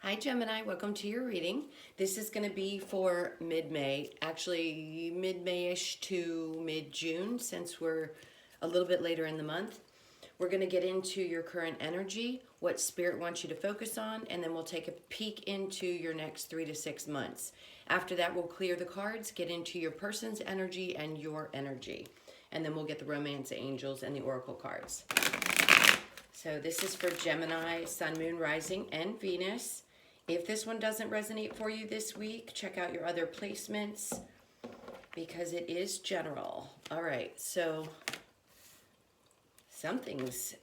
Hi Gemini, welcome to your reading. This is going to be for mid-May, actually mid-May-ish to mid-June since we're a little bit later in the month. We're going to get into your current energy, what Spirit wants you to focus on, and then we'll take a peek into your next 3 to 6 months. After that, we'll clear the cards, get into your person's energy and your energy, and then we'll get the romance angels and the oracle cards. So this is for Gemini, Sun, Moon, Rising, and Venus. If this one doesn't resonate for you this week, check out your other placements because it is general. All right, so something's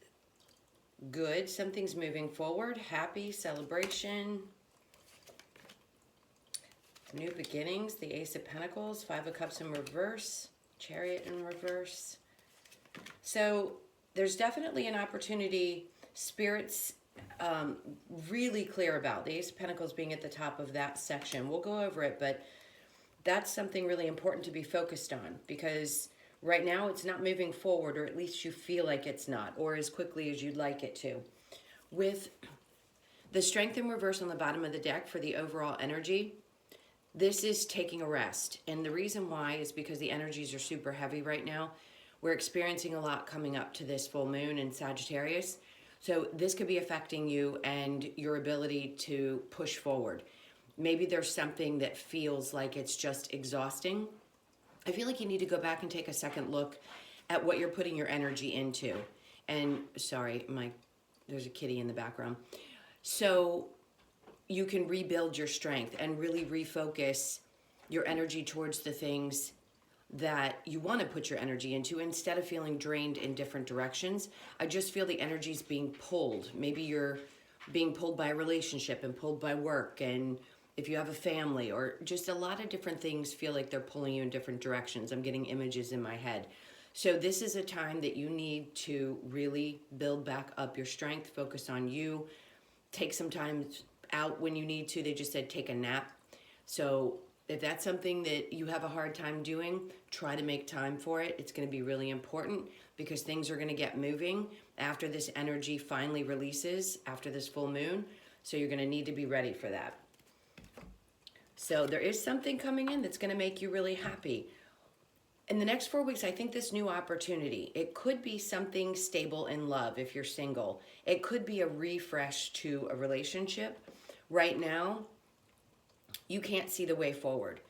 good, something's moving forward, happy, celebration, new beginnings, the Ace of Pentacles, Five of Cups in reverse, Chariot in reverse. So there's definitely an opportunity, Spirit's really clear about. The Ace of Pentacles being at the top of that section. We'll go over it, but that's something really important to be focused on because right now it's not moving forward, or at least you feel like it's not, or as quickly as you'd like it to. With the Strength in reverse on the bottom of the deck for the overall energy, this is taking a rest. And the reason why is because the energies are super heavy right now. We're experiencing a lot coming up to this full moon in Sagittarius. So this could be affecting you and your ability to push forward. Maybe there's something that feels like it's just exhausting. I feel like you need to go back and take a second look at what you're putting your energy into. And sorry, there's a kitty in the background. So you can rebuild your strength and really refocus your energy towards the things that you want to put your energy into instead of feeling drained in different directions. I just feel the energy's being pulled. Maybe you're being pulled by a relationship and pulled by work, and if you have a family, or just a lot of different things feel like they're pulling you in different directions. I'm getting images in my head. So this is a time that you need to really build back up your strength, focus on you, take some time out when you need to. They just said take a nap. So if that's something that you have a hard time doing, try to make time for it. It's going to be really important because things are going to get moving after this energy finally releases, after this full moon. So you're going to need to be ready for that. So there is something coming in that's going to make you really happy. In the next 4 weeks, I think this new opportunity, it could be something stable in love if you're single. It could be a refresh to a relationship. Right now, you can't see the way forward.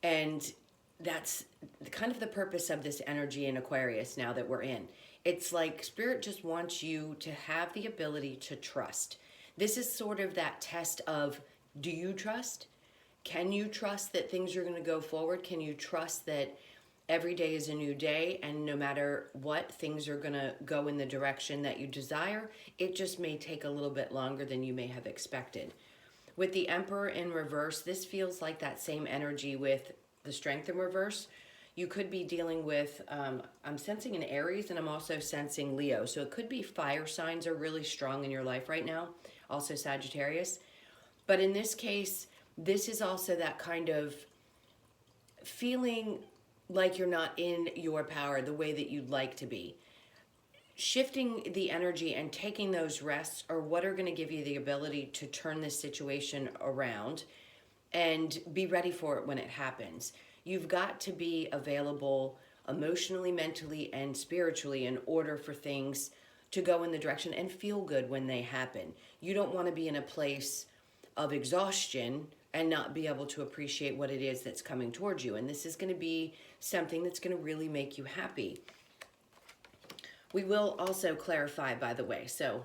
And that's kind of the purpose of this energy in Aquarius now that we're in. It's like Spirit just wants you to have the ability to trust. This is sort of that test of, do you trust? Can you trust that things are going to go forward? Can you trust that every day is a new day and no matter what, things are going to go in the direction that you desire? It just may take a little bit longer than you may have expected. With the Emperor in reverse, this feels like that same energy with the Strength in reverse. You could be dealing with, I'm sensing an Aries and I'm also sensing Leo. So it could be fire signs are really strong in your life right now, also Sagittarius. But in this case, this is also that kind of feeling like you're not in your power the way that you'd like to be. Shifting the energy and taking those rests are what are going to give you the ability to turn this situation around and be ready for it when it happens. You've got to be available emotionally, mentally, and spiritually in order for things to go in the direction and feel good when they happen. You don't want to be in a place of exhaustion and not be able to appreciate what it is that's coming towards you. And this is going to be something that's going to really make you happy. We will also clarify, by the way, so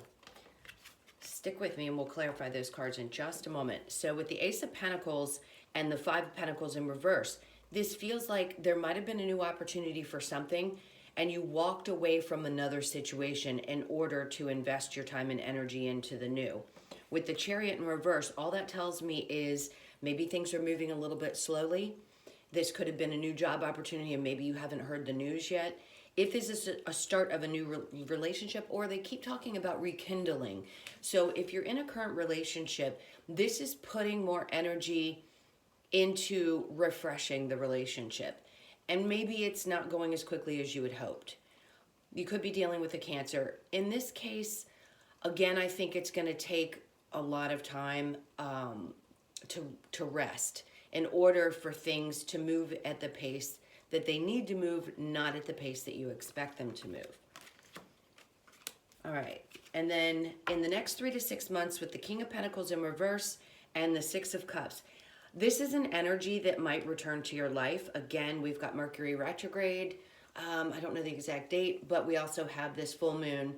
stick with me and we'll clarify those cards in just a moment. So with the Ace of Pentacles and the Five of Pentacles in reverse, this feels like there might have been a new opportunity for something and you walked away from another situation in order to invest your time and energy into the new. With the Chariot in reverse, all that tells me is maybe things are moving a little bit slowly. This could have been a new job opportunity and maybe you haven't heard the news yet. If this is a start of a new relationship, or they keep talking about rekindling. So if you're in a current relationship, this is putting more energy into refreshing the relationship. And maybe it's not going as quickly as you had hoped. You could be dealing with a Cancer. In this case, again, I think it's going to take a lot of time to rest in order for things to move at the pace that they need to move, not at the pace that you expect them to move. All right. And then in the next 3 to 6 months with the King of Pentacles in reverse and the Six of Cups, this is an energy that might return to your life. Again, we've got Mercury retrograde. I don't know the exact date, but we also have this full moon.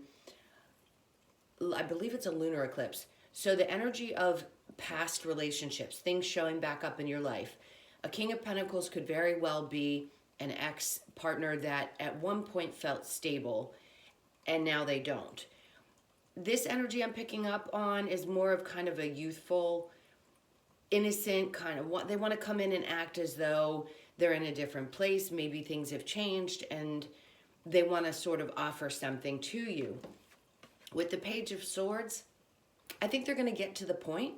I believe it's a lunar eclipse. So the energy of past relationships, things showing back up in your life. A King of Pentacles could very well be an ex-partner that at one point felt stable and now they don't. This energy I'm picking up on is more of kind of a youthful, innocent kind of, they want to come in and act as though they're in a different place. Maybe things have changed and they want to sort of offer something to you. With the Page of Swords, I think they're going to get to the point.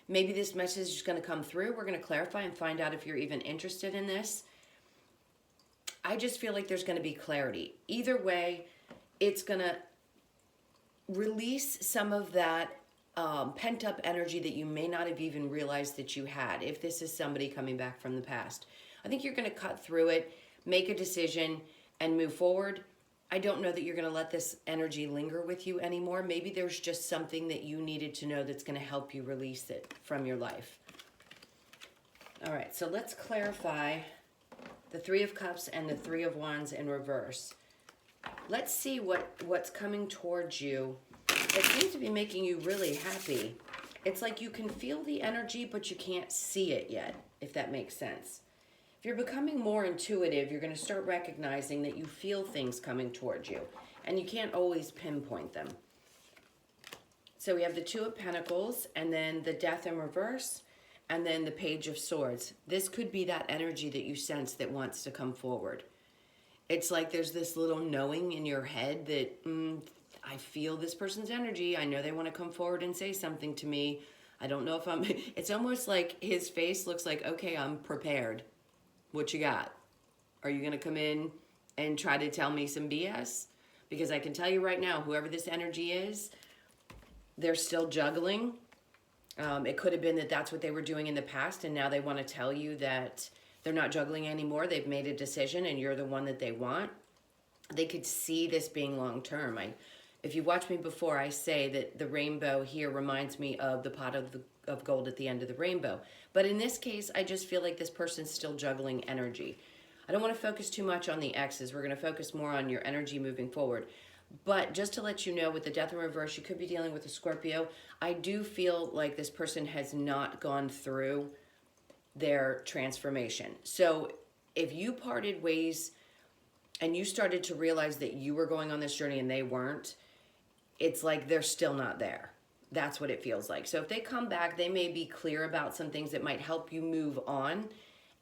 Maybe this message is going to come through. We're going to clarify and find out if you're even interested in this. I just feel like there's going to be clarity. Either way, it's going to release some of that pent-up energy that you may not have even realized that you had, if this is somebody coming back from the past. I think you're going to cut through it, make a decision, and move forward. I don't know that you're going to let this energy linger with you anymore. Maybe there's just something that you needed to know that's going to help you release it from your life. All right, so let's clarify the Three of Cups and the Three of Wands in reverse. Let's see what's coming towards you. It seems to be making you really happy. It's like you can feel the energy, but you can't see it yet, if that makes sense. If you're becoming more intuitive, you're going to start recognizing that you feel things coming towards you, and you can't always pinpoint them. So we have the Two of Pentacles, and then the Death in reverse, and then the Page of Swords. This could be that energy that you sense that wants to come forward. It's like there's this little knowing in your head that, I feel this person's energy. I know they want to come forward and say something to me. I don't know if I'm, it's almost like his face looks like, okay, I'm prepared. What you got? Are you going to come in and try to tell me some BS? Because I can tell you right now, whoever this energy is, they're still juggling. It could have been that that's what they were doing in the past, and now they want to tell you that they're not juggling anymore. They've made a decision, and you're the one that they want. They could see this being long-term. If you watch me before, I say that the rainbow here reminds me of the pot of gold at the end of the rainbow. But in this case, I just feel like this person's still juggling energy. I don't want to focus too much on the X's. We're going to focus more on your energy moving forward. But just to let you know, with the Death in reverse, you could be dealing with a Scorpio. I do feel like this person has not gone through their transformation. So if you parted ways and you started to realize that you were going on this journey and they weren't, it's like they're still not there. That's what it feels like. So if they come back, they may be clear about some things that might help you move on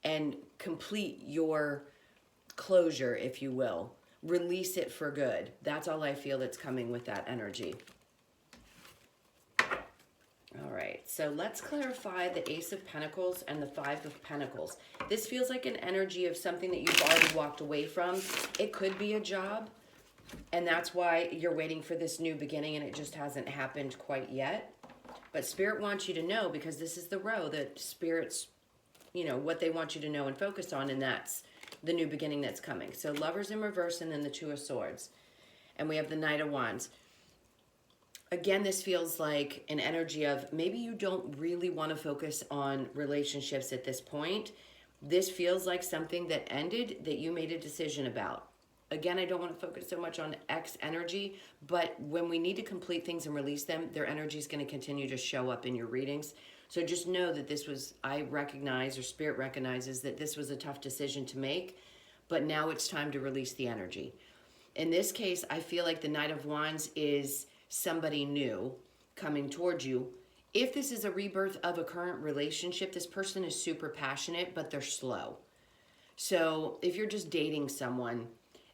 and complete your closure, if you will. Release it for good. That's all I feel that's coming with that energy. All right, so let's clarify the Ace of Pentacles and the Five of Pentacles. This feels like an energy of something that you've already walked away from. It could be a job, and that's why you're waiting for this new beginning and it just hasn't happened quite yet. But Spirit wants you to know, because this is the row that Spirit's, what they want you to know and focus on, and that's the new beginning that's coming. So Lovers in reverse, and then the Two of Swords. And we have the Knight of Wands. Again, this feels like an energy of maybe you don't really want to focus on relationships at this point. This feels like something that ended that you made a decision about. Again, I don't want to focus so much on X energy, but when we need to complete things and release them, their energy is going to continue to show up in your readings. So just know that this was, I recognize, or Spirit recognizes that this was a tough decision to make, but now it's time to release the energy. In this case, I feel like the Knight of Wands is somebody new coming towards you. If this is a rebirth of a current relationship, this person is super passionate, but they're slow. So if you're just dating someone,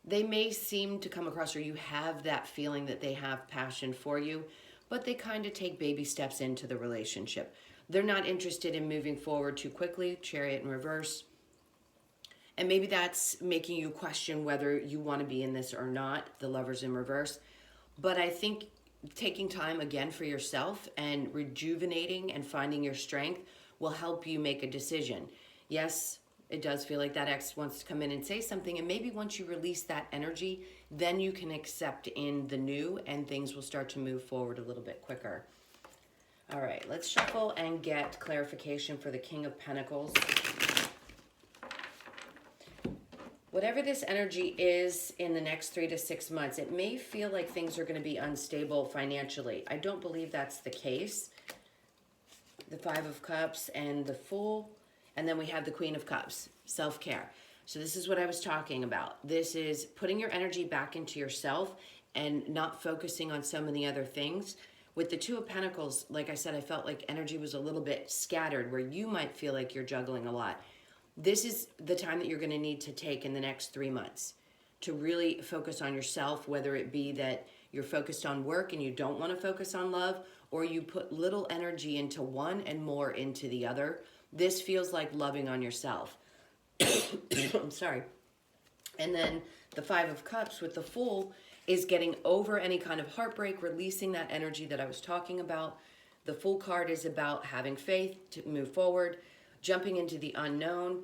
they may seem to come across, or you have that feeling that they have passion for you, but they kind of take baby steps into the relationship. They're not interested in moving forward too quickly. Chariot in reverse. And maybe that's making you question whether you want to be in this or not, the Lovers in reverse. But I think taking time again for yourself and rejuvenating and finding your strength will help you make a decision. Yes, it does feel like that ex wants to come in and say something, and maybe once you release that energy, then you can accept in the new and things will start to move forward a little bit quicker. All right, let's shuffle and get clarification for the King of Pentacles. Whatever this energy is in the next 3 to 6 months, it may feel like things are going to be unstable financially. I don't believe that's the case. The Five of Cups and the Fool, and then we have the Queen of Cups, self-care. So this is what I was talking about. This is putting your energy back into yourself and not focusing on so many other things. With the Two of Pentacles, like I said, I felt like energy was a little bit scattered where you might feel like you're juggling a lot. This is the time that you're going to need to take in the next 3 months to really focus on yourself, whether it be that you're focused on work and you don't want to focus on love, or you put little energy into one and more into the other. This feels like loving on yourself. I'm sorry. And then the Five of Cups with the Fool is getting over any kind of heartbreak, releasing that energy that I was talking about. The Fool card is about having faith to move forward, jumping into the unknown,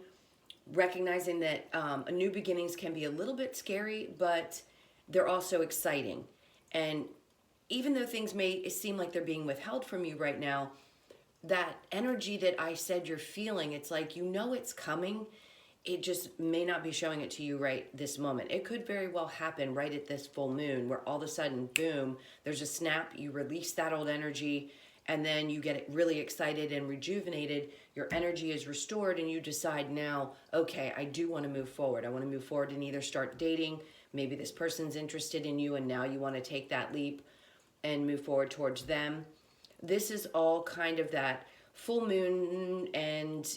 recognizing that new beginnings can be a little bit scary, but they're also exciting. And even though things may seem like they're being withheld from you right now, that energy that I said you're feeling, it's like you know it's coming. It just may not be showing it to you right this moment. It could very well happen right at this full moon where all of a sudden, boom, there's a snap, you release that old energy, and then you get really excited and rejuvenated. Your energy is restored and you decide now, okay, I do want to move forward. I want to move forward and either start dating. Maybe this person's interested in you and now you want to take that leap and move forward towards them. This is all kind of that full moon and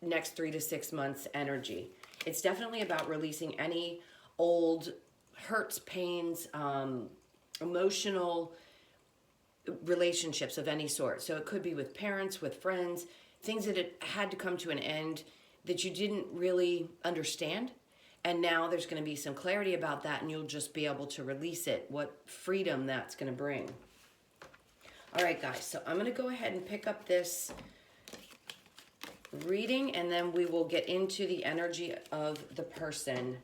next 3 to 6 months energy. It's definitely about releasing any old hurts, pains, emotional relationships of any sort. So it could be with parents, with friends, things that had to come to an end that you didn't really understand. And now there's going to be some clarity about that and you'll just be able to release it, what freedom that's going to bring. All right, guys, so I'm going to go ahead and pick up this reading and then we will get into the energy of the person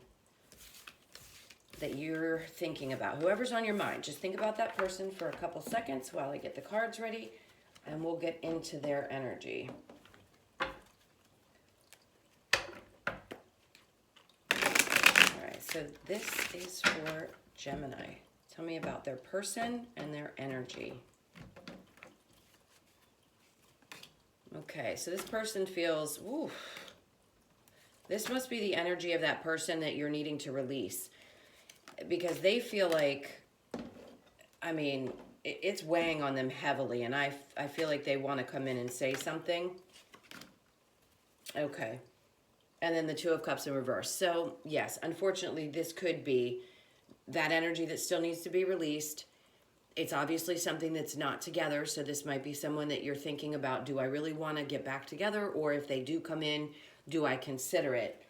that you're thinking about. Whoever's on your mind, just think about that person for a couple seconds while I get the cards ready and we'll get into their energy. All right, so this is for Gemini. Tell me about their person and their energy. Okay, so this person feels, oof, this must be the energy of that person that you're needing to release. Because they feel like, I mean, it's weighing on them heavily. And I feel like they want to come in and say something. Okay. And then the Two of Cups in reverse. So, yes, unfortunately, this could be that energy that still needs to be released. It's obviously something that's not together, so this might be someone that you're thinking about, do I really want to get back together? Or if they do come in, do I consider it?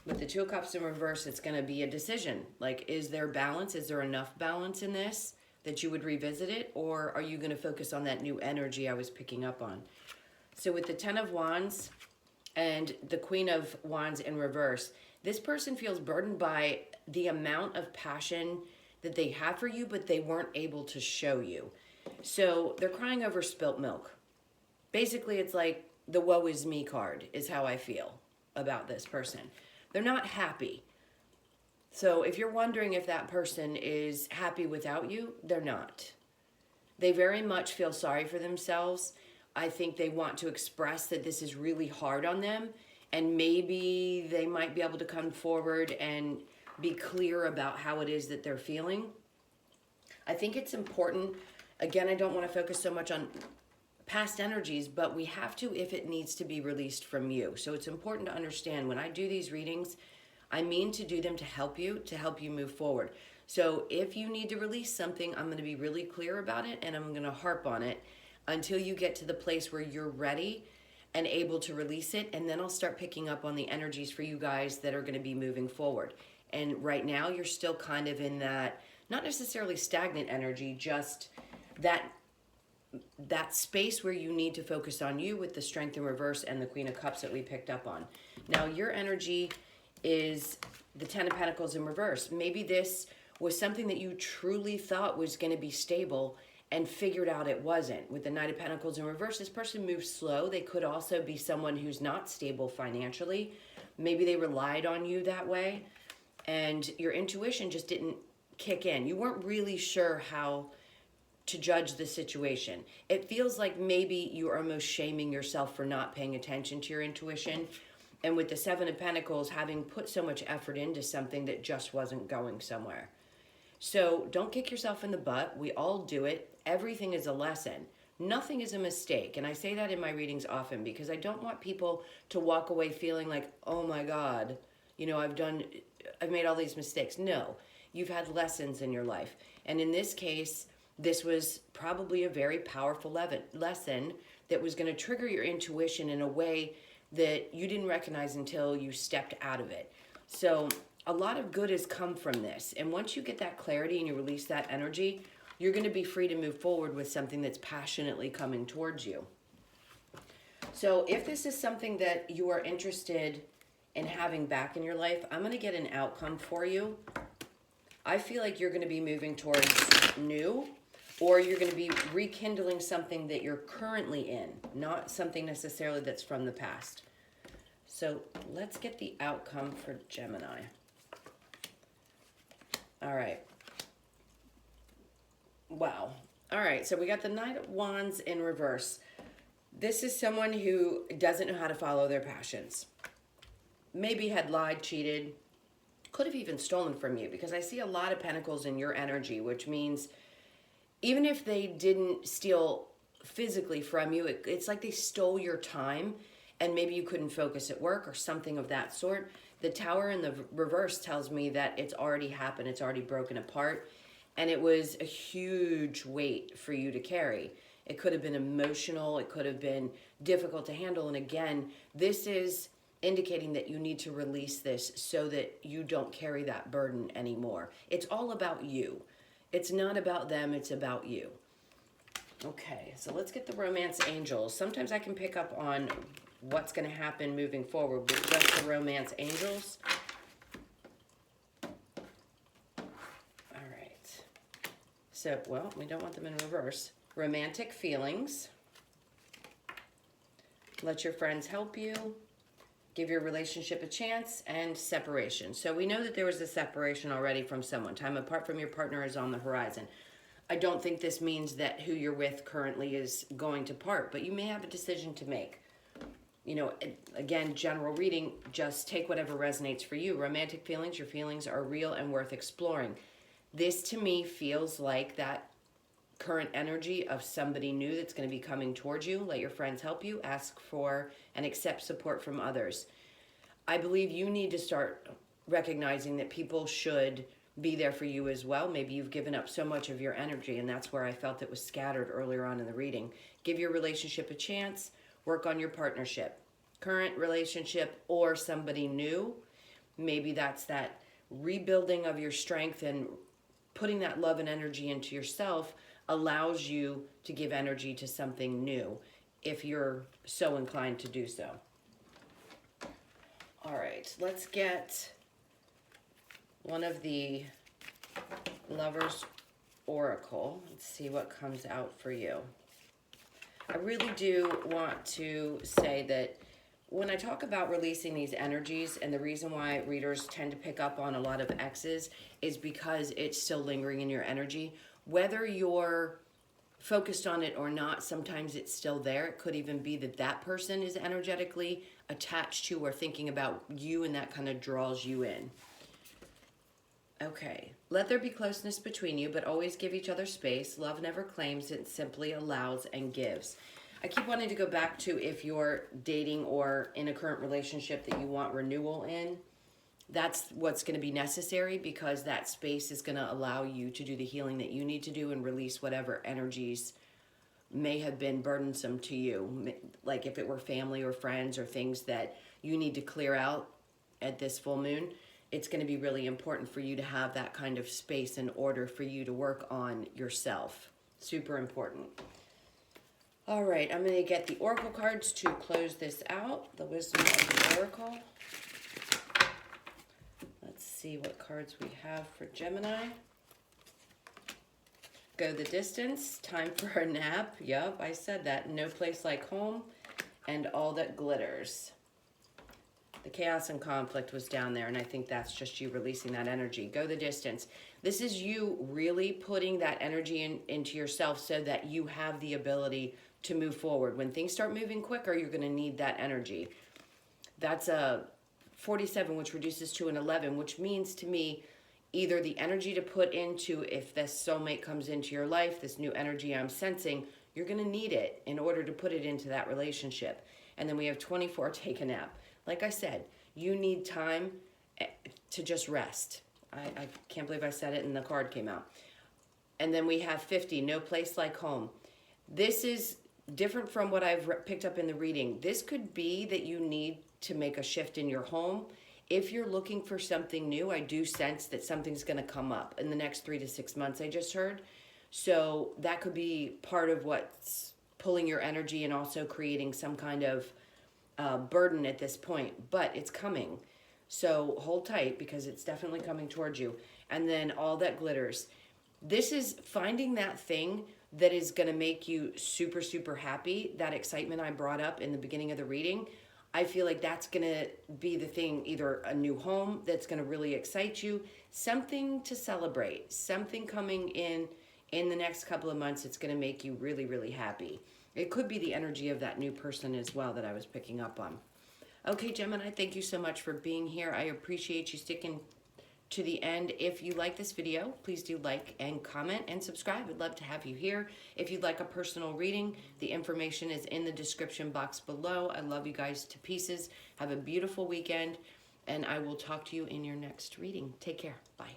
With the Two of Cups in reverse, it's going to be a decision. Like, is there balance? Is there enough balance in this that you would revisit it? Or are you going to focus on that new energy I was picking up on? So with the Ten of Wands and the Queen of Wands in reverse, this person feels burdened by the amount of passion that they have for you, but they weren't able to show you. So they're crying over spilt milk. Basically, it's like the woe is me card is how I feel about this person. They're not happy. So if you're wondering if that person is happy without you, they're not. They very much feel sorry for themselves. I think they want to express that this is really hard on them, and maybe they might be able to come forward and be clear about how it is that they're feeling. I think it's important. Again, I don't want to focus so much on past energies, but we have to if it needs to be released from you. So it's important to understand when I do these readings, I mean to do them to help you move forward. So if you need to release something, I'm going to be really clear about it and I'm going to harp on it until you get to the place where you're ready and able to release it. And then I'll start picking up on the energies for you guys that are going to be moving forward. And right now you're still kind of in that, not necessarily stagnant energy, just that space where you need to focus on you with the Strength in reverse and the Queen of Cups that we picked up on. Now, your energy is the Ten of Pentacles in reverse. Maybe this was something that you truly thought was going to be stable and figured out it wasn't. With the Knight of Pentacles in reverse, this person moves slow. They could also be someone who's not stable financially. Maybe they relied on you that way, and your intuition just didn't kick in. You weren't really sure how to judge the situation. It feels like maybe you are almost shaming yourself for not paying attention to your intuition. And with the Seven of Pentacles, having put so much effort into something that just wasn't going somewhere. So don't kick yourself in the butt. We all do it. Everything is a lesson. Nothing is a mistake. And I say that in my readings often because I don't want people to walk away feeling like, oh my God, you know, I've made all these mistakes. No, you've had lessons in your life. And in this case, this was probably a very powerful lesson that was going to trigger your intuition in a way that you didn't recognize until you stepped out of it. So a lot of good has come from this. And once you get that clarity and you release that energy, you're going to be free to move forward with something that's passionately coming towards you. So if this is something that you are interested in having back in your life, I'm going to get an outcome for you. I feel like you're going to be moving towards new, or you're going to be rekindling something that you're currently in, not something necessarily that's from the past. So let's get the outcome for Gemini. All right. Wow. All right, so we got the Knight of Wands in reverse. This is someone who doesn't know how to follow their passions. Maybe had lied, cheated, could have even stolen from you, because I see a lot of pentacles in your energy, which means even if they didn't steal physically from you, it's like they stole your time and maybe you couldn't focus at work or something of that sort. The Tower in the reverse tells me that it's already happened. It's already broken apart. And it was a huge weight for you to carry. It could have been emotional. It could have been difficult to handle. And again, this is indicating that you need to release this so that you don't carry that burden anymore. It's all about you. It's not about them, it's about you. Okay, so let's get the Romance Angels. Sometimes I can pick up on what's going to happen moving forward with just the Romance Angels. All right. So, well, we don't want them in reverse. Romantic feelings. Let your friends help you. Give your relationship a chance, and separation. So we know that there was a separation already from someone. Time apart from your partner is on the horizon. I don't think this means that who you're with currently is going to part, but you may have a decision to make. You know, again, general reading, just take whatever resonates for you. Romantic feelings, your feelings are real and worth exploring. This to me feels like that current energy of somebody new that's going to be coming towards you. Let your friends help you. Ask for and accept support from others. I believe you need to start recognizing that people should be there for you as well. Maybe you've given up so much of your energy, and that's where I felt it was scattered earlier on in the reading. Give your relationship a chance. Work on your partnership. Current relationship or somebody new. Maybe that's that rebuilding of your strength, and putting that love and energy into yourself allows you to give energy to something new if you're so inclined to do so. All right, let's get one of the Lovers Oracle. Let's see what comes out for you. I really do want to say that when I talk about releasing these energies, and the reason why readers tend to pick up on a lot of X's is because it's still lingering in your energy. Whether you're focused on it or not, sometimes it's still there. It could even be that that person is energetically attached to or thinking about you, and that kind of draws you in. Okay, let there be closeness between you, but always give each other space. Love never claims, it simply allows and gives. I keep wanting to go back to if you're dating or in a current relationship that you want renewal in. That's what's going to be necessary, because that space is going to allow you to do the healing that you need to do and release whatever energies may have been burdensome to you. Like if it were family or friends or things that you need to clear out at this full moon, it's going to be really important for you to have that kind of space in order for you to work on yourself. Super important. All right, I'm going to get the Oracle cards to close this out. The Wisdom of the Oracle. Let's see what cards we have for Gemini. Go the distance. Time for a nap. Yep, I said that. No place like home. And all that glitters. The chaos and conflict was down there, and I think that's just you releasing that energy. Go the distance. This is you really putting that energy into yourself so that you have the ability to move forward. When things start moving quicker, you're going to need that energy. That's a 47, which reduces to an 11, which means to me either the energy to put into, if this soulmate comes into your life, this new energy I'm sensing, you're going to need it in order to put it into that relationship. And then we have 24, take a nap. Like I said, you need time to just rest. I can't believe I said it and the card came out. And then we have 50, no place like home. This is different from what I've picked up in the reading. This could be that you need to make a shift in your home. If you're looking for something new, I do sense that something's going to come up in the next 3 to 6 months, I just heard. So that could be part of what's pulling your energy and also creating some kind of burden at this point, but it's coming. So hold tight because it's definitely coming towards you. And then all that glitters. This is finding that thing that is going to make you super, super happy. That excitement I brought up in the beginning of the reading. I feel like that's going to be the thing, either a new home that's going to really excite you, something to celebrate, something coming in the next couple of months. It's going to make you really, really happy. It could be the energy of that new person as well that I was picking up on. Okay, Gemini, thank you so much for being here. I appreciate you sticking to the end. If you like this video, please do like and comment and subscribe. We'd love to have you here. If you'd like a personal reading, the information is in the description box below. I love you guys to pieces. Have a beautiful weekend, and I will talk to you in your next reading. Take care. Bye.